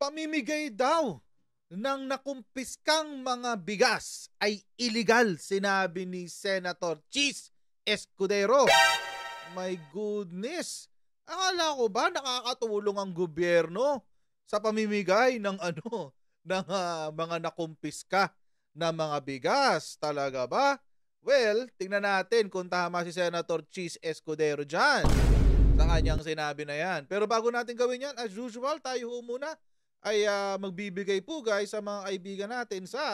Pamimigay daw ng nakumpiskang mga bigas ay illegal, sinabi ni Senator Chis Escudero. My goodness. Akala ko ba nakakatulong ang gobyerno sa pamimigay ng ng mga nakumpiska na mga bigas? Talaga ba? Well, tingnan natin kung tama si Senator Chis Escudero dyan sa kanyang sinabi na yan. Pero bago natin gawin yan, as usual, tayo muna ay magbibigay po guys sa mga kaibigan natin sa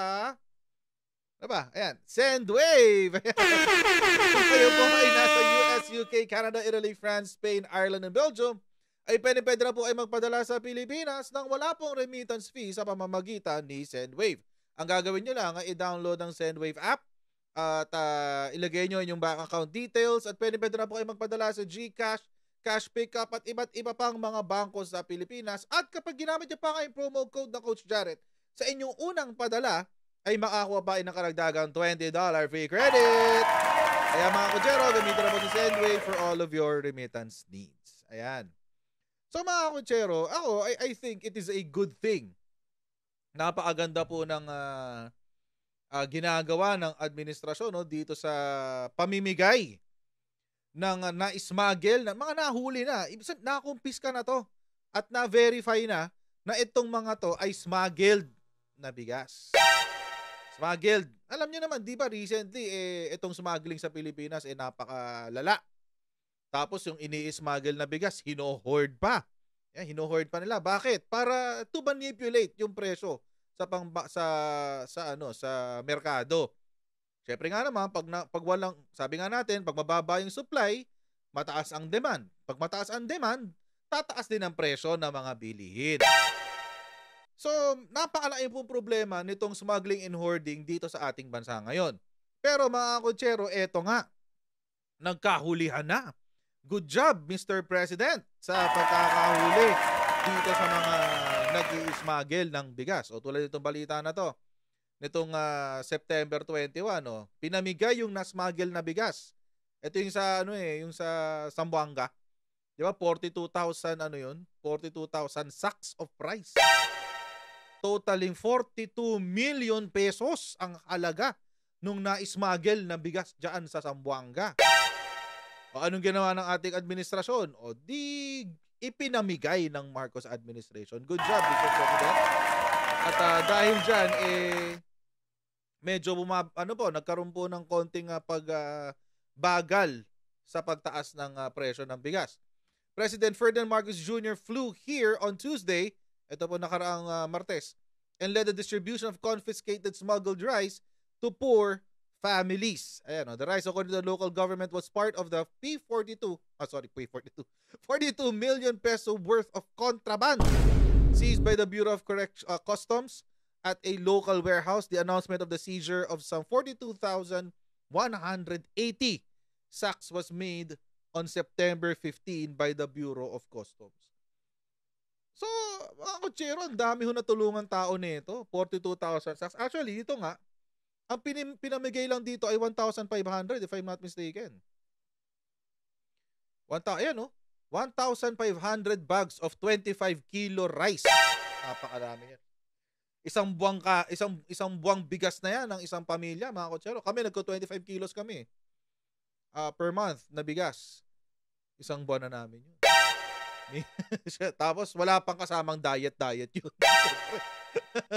ayan, Sendwave. Kung kayo po ay nasa US, UK, Canada, Italy, France, Spain, Ireland, and Belgium, ay pwede na po ay magpadala sa Pilipinas nang wala pong remittance fee sa pamamagitan ni Sendwave. Ang gagawin nyo lang ay i-download ang Sendwave app at ilagay nyo yung bank account details at pwede na po ay magpadala sa GCash, cash pickup at iba't iba pang mga bangko sa Pilipinas. At kapag ginamit nyo pa ang promo code na Coach Jarrett sa inyong unang padala, ay makakuha pa ng karagdagang $20 free credit. Kaya mga kutsero, gamitin na po si Sendwave for all of your remittance needs. Ayan. So mga kutsero, ako, I think it is a good thing. Napakaganda po ng ginagawa ng administrasyon dito sa pamimigay ng na-smuggle, mga nahuli na, nakumpiska na to at na-verify na itong mga to ay smuggled na bigas. Smuggled. Alam niyo naman, di ba recently, itong smuggling sa Pilipinas napakalala. Tapos yung ini-smuggle na bigas, hino-hoard pa. Hino-hoard pa nila. Bakit? Para to manipulate yung presyo sa merkado. Syempre nga naman, pag walang, sabi nga natin, pag mababa yung supply, mataas ang demand. Pag mataas ang demand, tataas din ang presyo ng mga bilihin. So, napakalaki pong problema nitong smuggling and hoarding dito sa ating bansa ngayon. Pero mga kutsero, eto nga, nagkahulihan na. Good job, Mr. President, sa pagkakahuli dito sa mga nag-i-smuggle ng bigas. O tulad itong balita na to, nitong September 21, pinamigay yung na-smuggle na bigas. Ito yung sa yung sa Zamboanga. 'Di ba? 42,000 42,000 sacks of rice. Totaling 42 million pesos ang halaga nung na-smuggle na bigas diyan sa Zamboanga. O anong ginawa ng ating administrasyon? O di ipinamigay ng Marcos administration. Good job, Mr. President. At dahil diyan medyo nagkaroon po ng konting bagal sa pagtaas ng presyo ng bigas. President Ferdinand Marcos Jr. flew here on Tuesday, ito po nakaraang Martes, and led the distribution of confiscated smuggled rice to poor families. Ayan, the rice according to the local government was part of the P42 42 million peso worth of contraband seized by the Bureau of Customs at a local warehouse. The announcement of the seizure of some 42,180 sacks was made on September 15 by the Bureau of Customs. So, mga kutsero, ang dami ho natulungan tao nito. 42,000 sacks. Actually, dito nga, ang pinamigay lang dito ay 1,500 if I'm not mistaken. 1,500 bags of 25 kilo rice. Napakarami yan. Isang buwang bigas na yan ng isang pamilya, mga kutsero. Kami nagko-25 kilos kami per month na bigas. Isang buwan na namin yun. Tapos wala pang kasamang diet yun.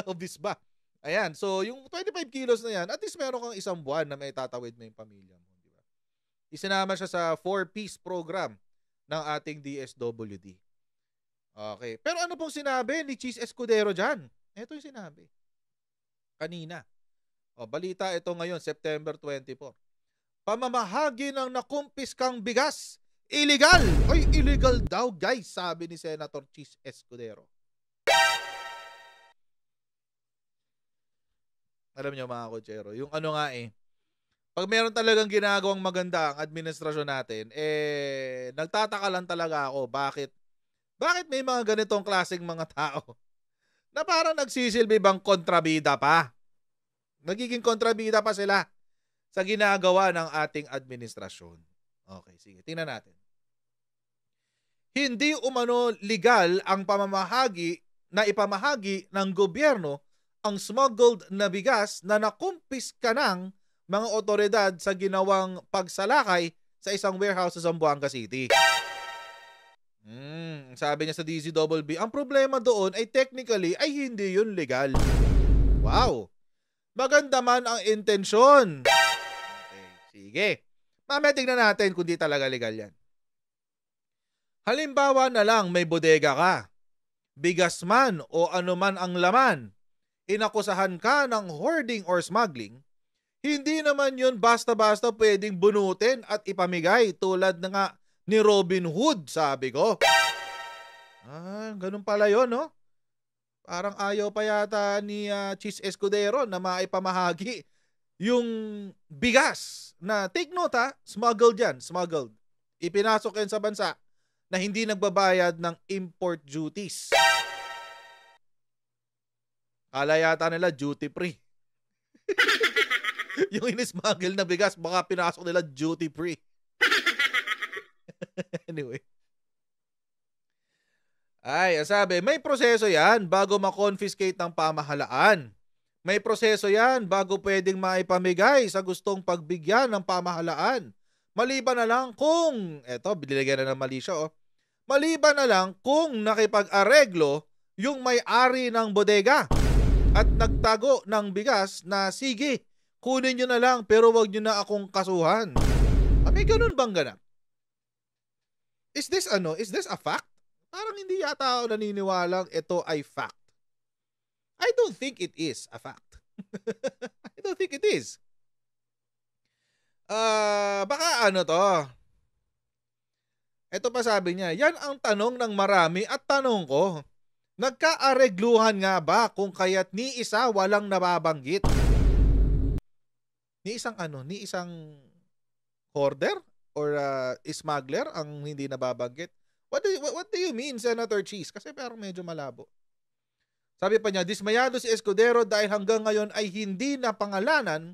Obvious ba? Ayan, so yung 25 kilos na yan, at least meron kang isang buwan na may tatawid mo yung pamilya mo, di ba? Isinama siya sa 4-piece program ng ating DSWD. Okay. Pero ano pong sinabi ni Chis Escudero dyan? Ito yung sinabi. Kanina. Balita ito ngayon, September 24. Pamamahagi ng nakumpiskang bigas, illegal! Oy, illegal daw, guys, sabi ni Senator Chis Escudero. Alam niyo mga kutsero, yung pag meron talagang ginagawang maganda ang administrasyon natin, nagtataka lang talaga ako bakit may mga ganitong klaseng mga tao na parang nagsisilbi bang kontrabida pa. Nagiging kontrabida pa sila sa ginagawa ng ating administrasyon. Okay, sige, tingnan natin. Hindi umano legal ang pamamahagi na ipamahagi ng gobyerno ang smuggled na bigas na nakumpiska ng mga otoridad sa ginawang pagsalakay sa isang warehouse sa Zamboanga City. Sabi niya sa DZBB, ang problema doon ay technically ay hindi yun legal. Wow! Maganda man ang intensyon. Okay, sige. Mamaya tignan natin kung di talaga legal yan. Halimbawa na lang may bodega ka, bigas man o anuman ang laman, inakusahan ka ng hoarding or smuggling, hindi naman yun basta-basta pwedeng bunutin at ipamigay tulad na nga ni Robin Hood, sabi ko. Ganun pala yun, no? Parang ayaw pa yata ni Cheese Escudero na maipamahagi yung bigas na, take note smuggled yan, smuggled. Ipinasok yan sa bansa na hindi nagbabayad ng import duties. Kala yata nila duty free. Yung inismuggle na bigas, baka pinasok nila duty free. Anyway. Sabi, may proseso yan bago ma-confiscate ng pamahalaan. May proseso yan bago pwedeng maipamigay sa gustong pagbigyan ng pamahalaan. Maliban na lang kung, binilagyan na ng mali siya, maliban na lang kung nakipag-areglo yung may-ari ng bodega at nagtago ng bigas na, sige, kunin nyo na lang pero wag nyo na akong kasuhan. May ganun bang ganap? Is this a fact? Parang hindi yata ako naniniwalang ito ay fact. I don't think it is a fact. I don't think it is. Baka to. Ito pa sabi niya, yan ang tanong ng marami at tanong ko, nagkaaregluhan nga ba kung kaya't ni isa walang nababanggit? Ni isang hoarder or smuggler ang hindi nababanggit? What do you mean, Senator Cheese? Kasi parang medyo malabo. Sabi pa niya, dismayado si Escudero dahil hanggang ngayon ay hindi napangalanan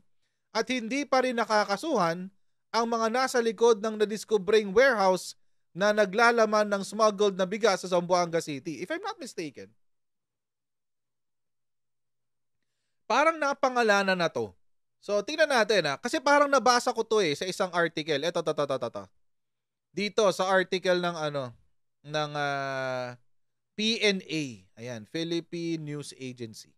at hindi pa rin nakakasuhan ang mga nasa likod ng nadiskubreng warehouse na naglalaman ng smuggled na bigas sa Zamboanga City. If I'm not mistaken, parang napangalanan na to. So, tingnan natin kasi parang nabasa ko to sa isang article. Ito. Dito sa article ng ng PNA. Ayan, Philippine News Agency.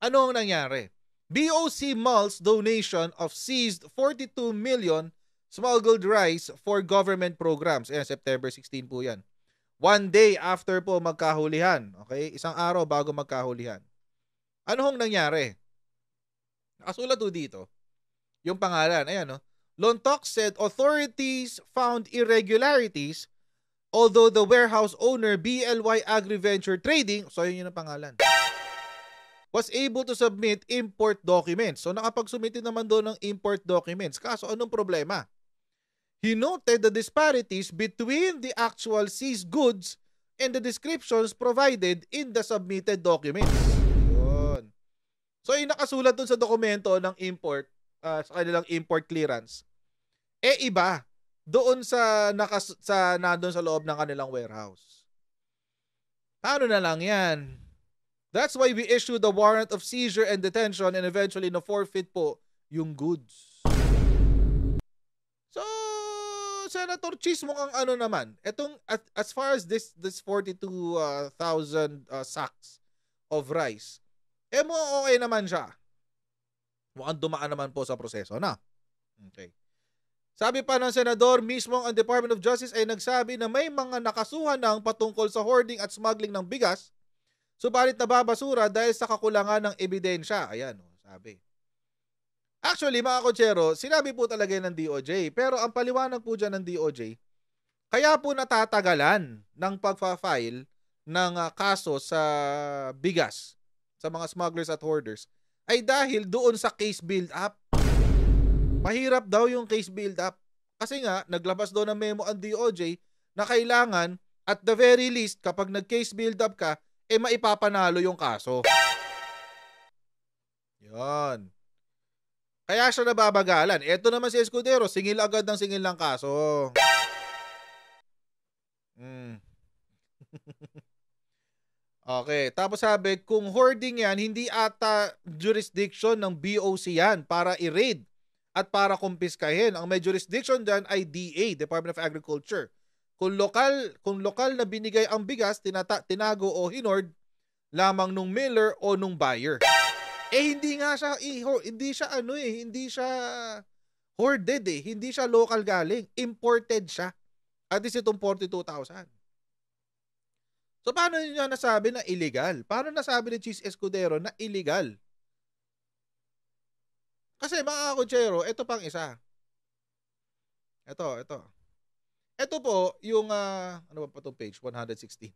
Ano ang nangyari? BOC mulls donation of seized 42 million smuggled rice for government programs. Ayan, September 16 po yan. One day after po magkahulihan. Okay? Isang araw bago magkahulihan. Ano hong nangyari? Nakasulat po dito. Yung pangalan. Ayan, Lontok said authorities found irregularities although the warehouse owner BLY Agriventure Trading, so yun ang pangalan, was able to submit import documents. So nakapag-submit naman doon ng import documents. Kaso anong problema? He noted the disparities between the actual seized goods and the descriptions provided in the submitted documents. Yun. So yung nakasulat doon sa dokumento ng import, sa kanilang import clearance, iba doon sa nandun sa loob ng kanilang warehouse. Paano na lang yan? That's why we issued the warrant of seizure and detention and eventually na forfeit po yung goods. So, Senator Cheese, mukhang naman. Etong, as far as this 42,000 sacks of rice, mukhang okay naman siya. Mukhang dumaan naman po sa proseso na. Okay. Sabi pa ng senador, mismo ang Department of Justice ay nagsabi na may mga nakasuhan ng patungkol sa hoarding at smuggling ng bigas, subalit nababasura dahil sa kakulangan ng ebidensya. Ayan, sabi. Actually, mga kotsero, sinabi po talaga ng DOJ, pero ang paliwanag po dyan ng DOJ, kaya po natatagalan ng pagpa-file ng kaso sa bigas sa mga smugglers at hoarders ay dahil doon sa case build-up. Mahirap daw yung case build-up. Kasi nga, naglabas daw ng memo ang DOJ na kailangan, at the very least, kapag nag-case build-up ka, maipapanalo yung kaso. Yun. Kaya siya nababagalan. Eto naman si Escudero, singil agad ng singil ng kaso. Okay, tapos sabi, kung hoarding yan, hindi ata jurisdiction ng BOC yan para i-raid at para kumpiskahin. Ang may jurisdiction dyan ay DA, Department of Agriculture. Kung lokal na binigay ang bigas, tinago o hinord lamang nung miller o nung buyer. Hindi nga siya, hindi siya hoarded hindi siya local galing, imported siya. At least itong 42,000. So, paano niya nasabi na illegal? Paano nasabi ni Cheese Escudero na illegal? Kasi mga kutsero, ito pang isa. Ito. Ito po, yung, ano ba pa itong page? 116.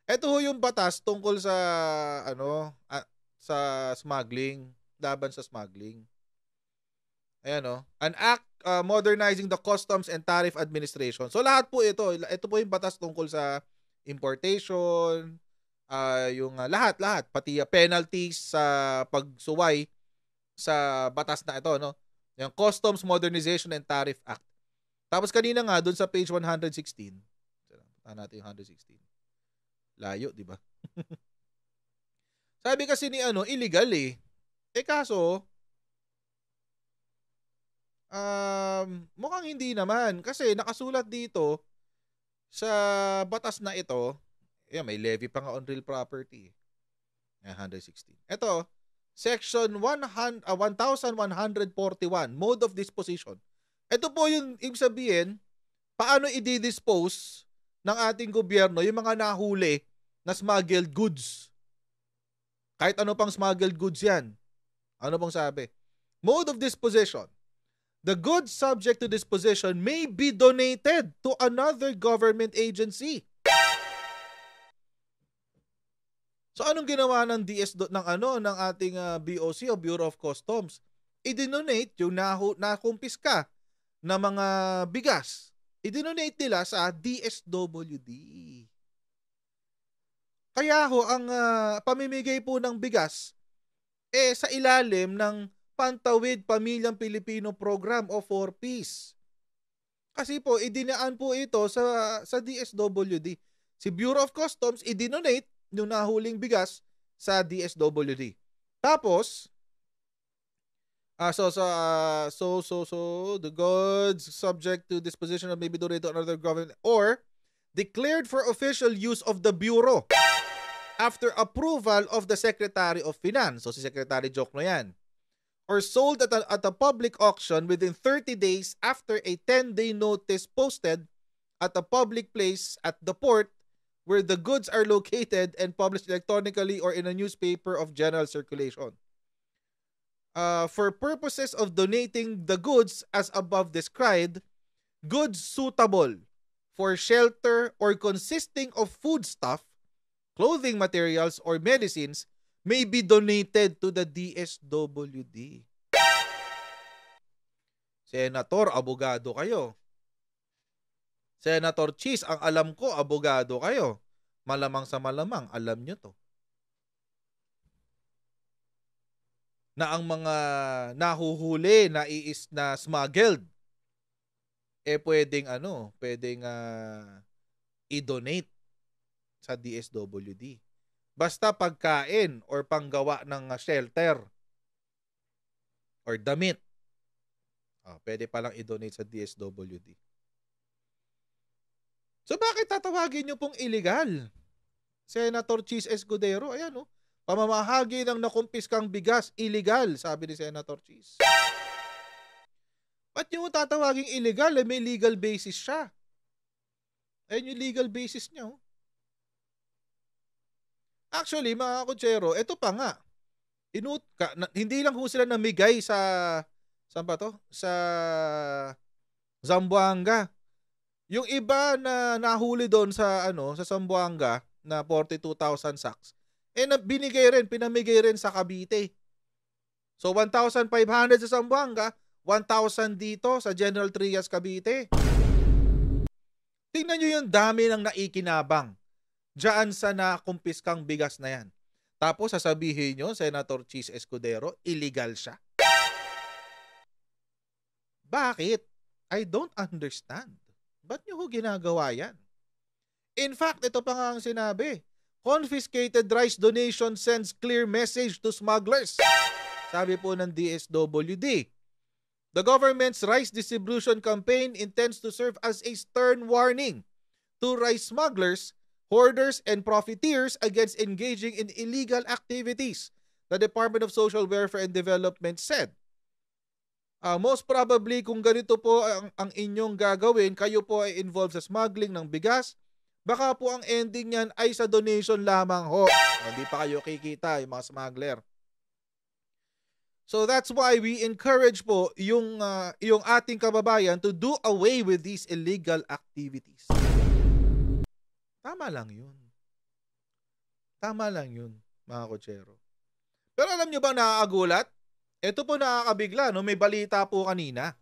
Ito ho yung batas tungkol sa, sa smuggling, laban sa smuggling. Ayan, an act modernizing the customs and tariff administration. So, lahat po ito po yung batas tungkol sa importation, yung lahat, pati penalties sa pagsuway sa batas na ito, no? Yung Customs Modernization and Tariff Act. Tapos kanina nga doon sa page 116. Puntahan natin yung 116. Layo, di ba? Sabi kasi ni illegal kaso mukhang hindi naman kasi nakasulat dito sa batas na ito, may levy pa nga on real property. 116. Ito, section 1141, mode of disposition. Ito po yung ibig sabihin, paano i-dispose ng ating gobyerno yung mga nahuli na smuggled goods. Kahit ano pang smuggled goods yan. Ano pong sabi? Mode of disposition. The goods subject to disposition may be donated to another government agency. So anong ginawa ng ng ating BOC o Bureau of Customs? I-donate yung nakumpiska na mga bigas. I-donate nila sa DSWD. Kaya ho ang pamimigay po ng bigas sa ilalim ng Pantawid Pamilyang Pilipino Program o 4Ps. Kasi po, idinaan po ito sa DSWD. Si Bureau of Customs, i-donate yung nahuling bigas sa DSWD. Tapos, the goods subject to disposition of may be donated to another government or declared for official use of the Bureau after approval of the Secretary of Finance. So, si Secretary Jokno yan. Or sold at a public auction within 30 days after a 10-day notice posted at a public place at the port where the goods are located and published electronically or in a newspaper of general circulation. For purposes of donating the goods as above described, goods suitable for shelter or consisting of foodstuff, clothing materials, or medicines may be donated to the DSWD. Senator, abogado kayo. Senator Cheese, ang alam ko, abogado kayo. Malamang sa malamang, alam nyo to. Na ang mga nahuhuli na smuggled, pwedeng i-donate sa DSWD. Basta pagkain or panggawa ng shelter or damit, pwede palang i-donate sa DSWD. So bakit tatawagin nyo pong illegal? Senator Cheese Escudero, ayan pamamahagi ng nakumpiskang bigas, illegal, sabi ni Senator Cheese. Ba't nyo tatawagin illegal? May legal basis siya. Ayan yung legal basis niya. Actually, mga kutsero, ito pa nga. Hindi lang ho sila namigay sa saan ba to? Sa Zamboanga. Yung iba na nahuli doon sa sa Zamboanga na 42,000 sacks, pinamigay rin sa Cavite. So 1,500 sa Zamboanga, 1,000 dito sa General Trias, Cavite. Tingnan nyo yung dami ng naikinabang diyan sa nakumpiskang bigas na yan. Tapos sasabihin nyo, Senator Cheese Escudero, illegal siya. Bakit? I don't understand. Ba't nyo ginagawa yan? In fact, ito pa nga ang sinabi. Confiscated rice donation sends clear message to smugglers. Sabi po ng DSWD. The government's rice distribution campaign intends to serve as a stern warning to rice smugglers, hoarders, and profiteers against engaging in illegal activities, the Department of Social Welfare and Development said. Most probably, kung ganito po ang inyong gagawin, kayo po ay involved sa smuggling ng bigas, baka po ang ending niyan ay sa donation lamang ho. Hindi pa kayo kikita, yung mga smuggler. So that's why we encourage po yung ating kababayan to do away with these illegal activities. Tama lang yun. Tama lang yun, mga kotsero. Pero alam nyo bang nakakagulat? Ito po nakakabigla, no? May balita po kanina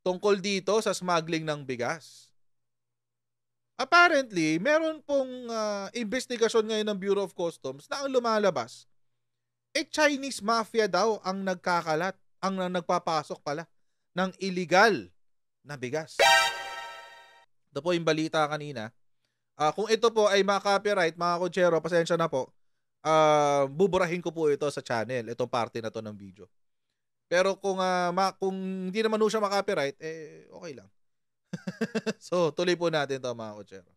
tungkol dito sa smuggling ng bigas. Apparently, meron pong investigasyon ngayon ng Bureau of Customs na ang lumalabas, Chinese mafia daw ang nagkakalat, ang nagpapasok pala ng illegal na bigas. Ito po yung balita kanina. Kung ito po ay ma-copyright, mga kotsero, pasensya na po. Buburahin ko po ito sa channel, itong parte na to ng video. Pero kung hindi naman siya ma-copyright, okay lang. So, tuloy po natin ito, mga kotsero.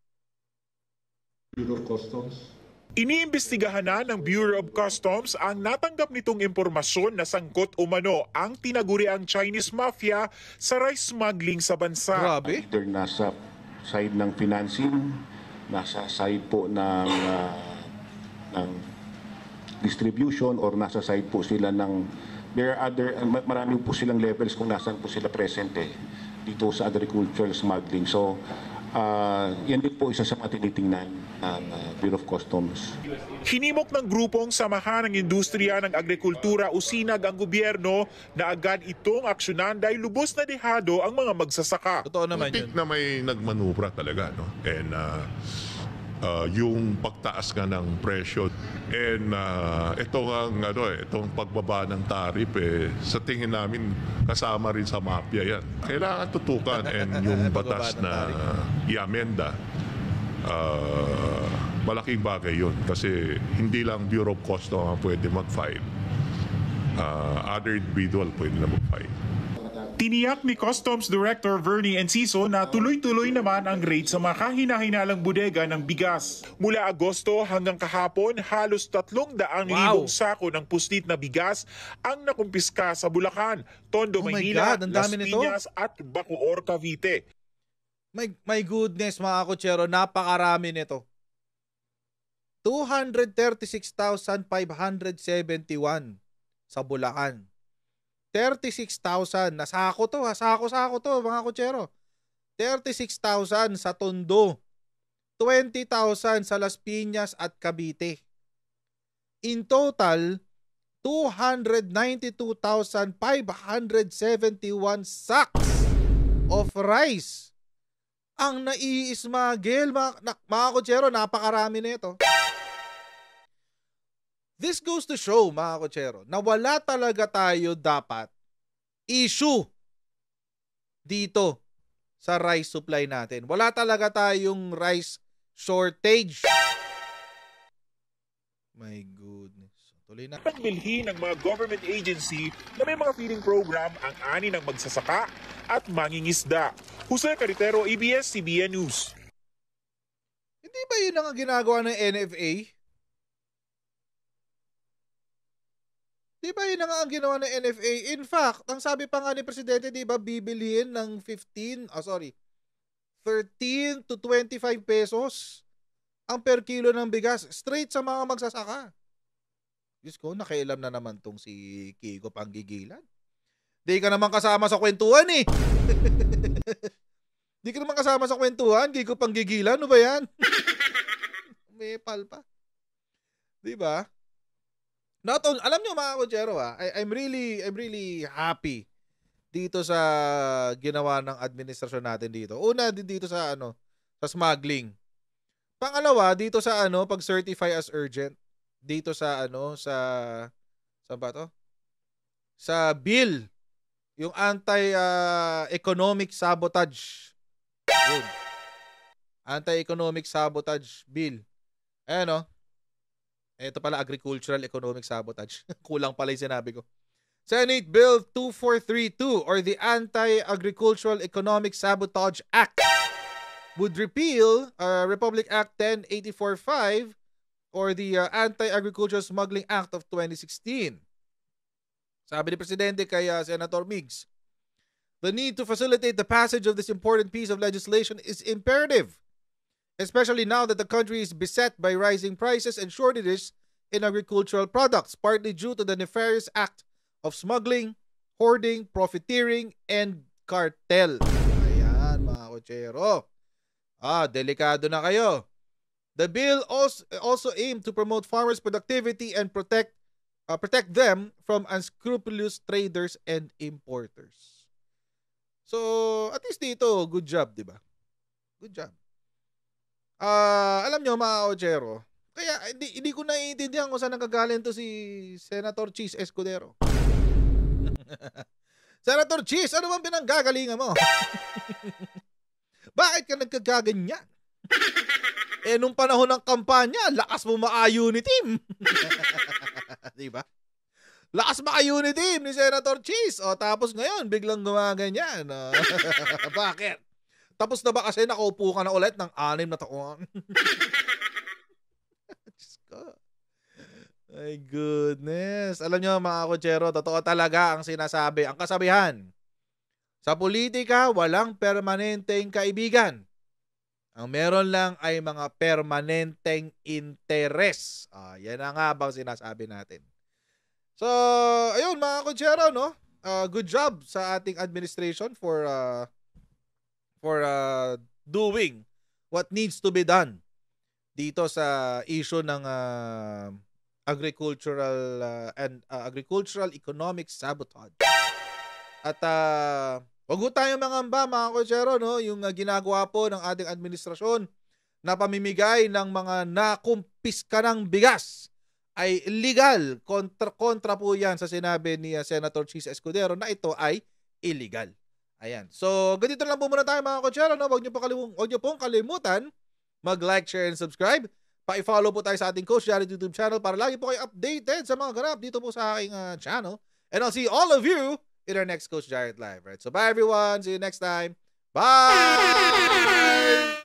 Bureau of Customs. Iniimbestigahan na ng Bureau of Customs ang natanggap nitong impormasyon na sangkot umano ang tinaguriang Chinese mafia sa rice smuggling sa bansa. Grabe. Either nasa side ng financing, nasa side po ng distribution, or nasa side po sila ng, there are other, marami po silang levels kung nasan po sila presente dito sa agricultural smuggling. So, yan din po isa sa mga tinitingnan ng Bureau of Customs. Hinimok ng grupong samahan ng industriya ng agrikultura o SINAG ang gobyerno na agad itong aksyonan dahil lubos na dehado ang mga magsasaka. Totoo naman yun. Na may nagmanubra talaga, no? And yung pagtaas nga ng presyo, and itong pagbaba ng tarif, sa tingin namin kasama rin sa mafia yan. Kailangan tutukan, and yung batas na i-amenda, malaking bagay yun kasi hindi lang Bureau of Customs ang pwede mag-file. Other individual pwede na mag-file. Tiniyak ni Customs Director Vernie Enciso na tuloy-tuloy naman ang raid sa mga kahina-hinalang bodega ng bigas. Mula Agosto hanggang kahapon, halos 300,000 sako ng puslit na bigas ang nakumpiska sa Bulacan, Tondo, Maynila, Las Piñas at Bacoor, Cavite. My goodness, mga kotsero, napakarami nito. 236,571 sa Bulacan. 36,000 na sako to, sako-sako to, mga kotsero. 36,000 sa Tondo. 20,000 sa Las Piñas at Cavite. In total, 292,571 sacks of rice ang nai-smuggle, mga kotsero. Napakarami nito. This goes to show, mga kotsero, na wala talaga tayo dapat issue dito sa rice supply natin. Wala talaga tayong rice shortage. My goodness. Tuloy na. Pagbilhin ng mga government agency na may mga feeding program ang ani ng magsasaka at mangingisda. Jose Carretero, ABS-CBN News. Hindi ba yun ang ginagawa ng NFA? Di ba yun ang ginawa ng NFA? In fact, ang sabi pa nga ni Presidente, di ba, bibilihin ng 13 to 25 pesos ang per kilo ng bigas straight sa mga magsasaka. Diyos ko, nakailam na naman tong si Kiko Panggigilan. Di ka naman kasama sa kwentuhan eh. Di ka naman kasama sa kwentuhan, Kiko Panggigilan. Ano ba yan? May pal pa. Di ba? Alam nyo, mga kotsero, I'm really happy dito sa ginawa ng administrasyon natin dito. Una, dito sa sa smuggling. Pangalawa, dito sa pag-certify as urgent. Dito sa sa ba to? Sa bill, yung anti-economic sabotage. Yun. Anti-economic sabotage bill. Ayan o. Ito pala, agricultural economic sabotage. Kulang pala yung sinabi ko. Senate Bill 2432 or the Anti-Agricultural Economic Sabotage Act would repeal Republic Act 10845 or the Anti-Agricultural Smuggling Act of 2016. Sabi ni Presidente kay Senator Migs, the need to facilitate the passage of this important piece of legislation is imperative, especially now that the country is beset by rising prices and shortages in agricultural products, partly due to the nefarious act of smuggling, hoarding, profiteering, and cartel. Ayan, mga kotsero. Delikado na kayo. The bill also aimed to promote farmers' productivity and protect them from unscrupulous traders and importers. So, at least dito, good job, di ba? Good job. Alam nyo, mga kotsero, kaya hindi ko naiintindihan kung saan nagagaling to si Senator Cheese Escudero. Senator Cheese, ano bang pinanggagalingan mo? Bakit ka nagkagaganyan? Nung panahon ng kampanya, lakas mo maayo ni team. Diba? Lakas maayo ni team ni Senator Cheese. Tapos ngayon, biglang gumaganyan. Bakit? Tapos na ba kasi nakaupo ka na ulit ng 6 na taon? Diyos ko. My goodness. Alam nyo mga kotsero, totoo talaga ang sinasabi, ang kasabihan. Sa politika, walang permanenteng kaibigan. Ang meron lang ay mga permanenteng interes. Yan na nga bang sinasabi natin. So, ayun mga kotsero, no? Good job sa ating administration for doing what needs to be done dito sa issue ng agricultural economic sabotage. At wag tayong mangamba mga kotsero, no? Yung ginagawa po ng ating administrasyon na pamimigay ng mga nakumpiska ng bigas ay illegal. Kontra po yan sa sinabi ni Senator Cheese Escudero na ito ay illegal. Ayan. So, ganito lang po muna tayo mga kotsero, no? Huwag niyo pong kalimutan mag-like, share, and subscribe. Pa-follow po tayo sa ating Coach Jared YouTube channel para lagi po kayo updated sa mga ganap dito po sa aking channel. And I'll see all of you in our next Coach Jared Live. Right? So, bye everyone. See you next time. Bye!